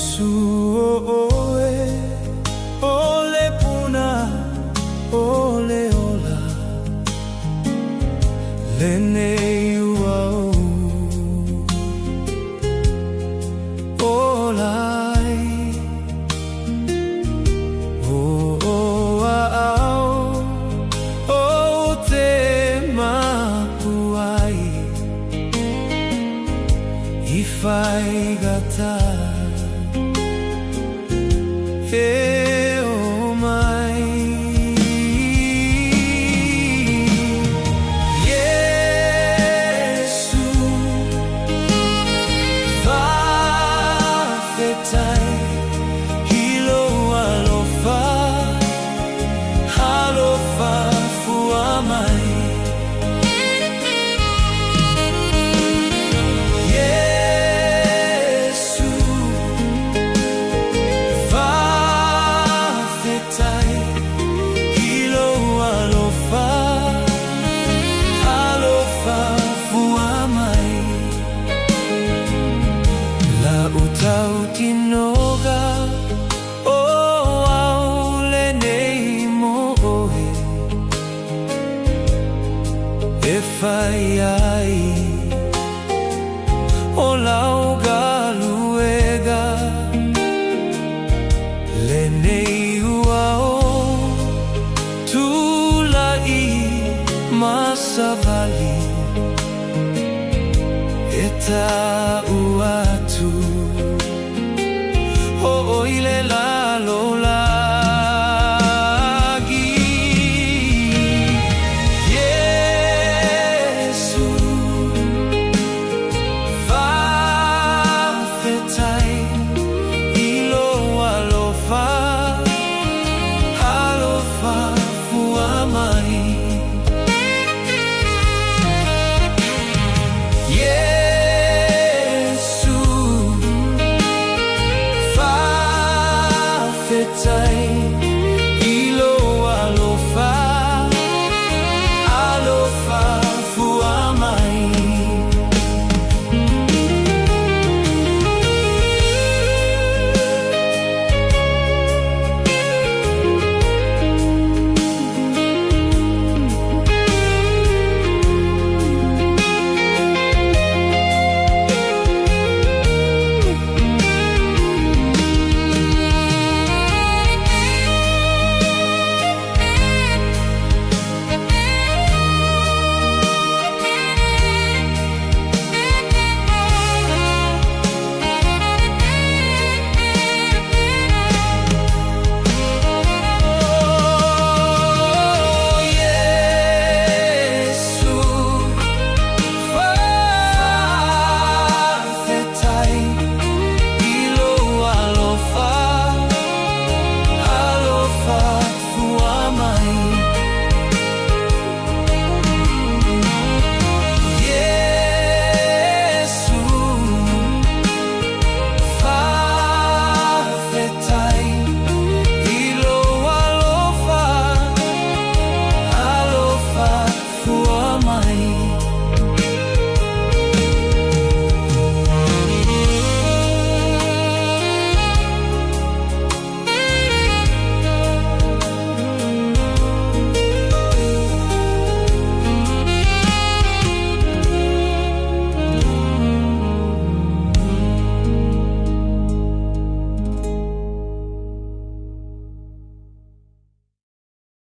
Yesu oe ole puna ole ola lene uao olai o ao o te mapuai I whai gata e o mai Yesu whawhetai hilo alofa alofa fua mai Utau tinoga o au lenei mo ohe e whai ai o lau galuega lenei uao tulai masavali e tau atu o ile la lo lagi Yesu whawhetai ilo alofa alofa fua mai